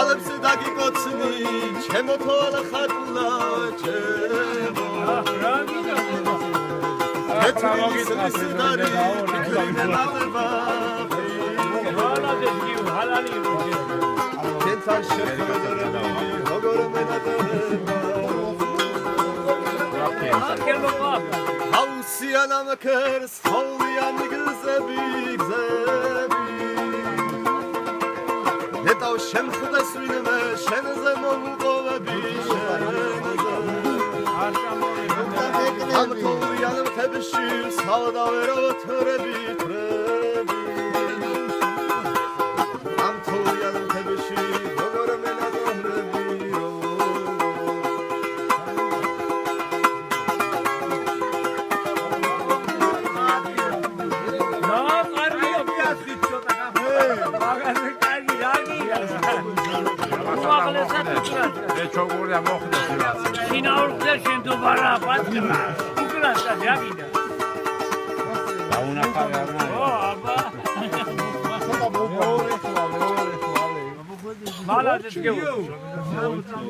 თვალებს დაგიკოცნი ჩემო თვალ ხატულა ჩემო ეთმის ლისდარი ფიქრინე ნადება ჰალალი თენთან შეხედრები როგორ მენადება აუსიანამ ქერს თოვლიანი გზები ნეტავ შემხვდეს ვინმე შენზე მომუყოვები ამ თოვლიან მთებში სავდავერო თრები ამ თოვლიან მთებში როგორ მენადება ჩოგურია მოხდა სიტუაცია. შინაურზე შენდობარა პატკრა. უკრასა ჯაგიდა. დაუნახავე არა. ო აბა. მეორე ხვალე. მალადეთ გეუბნები.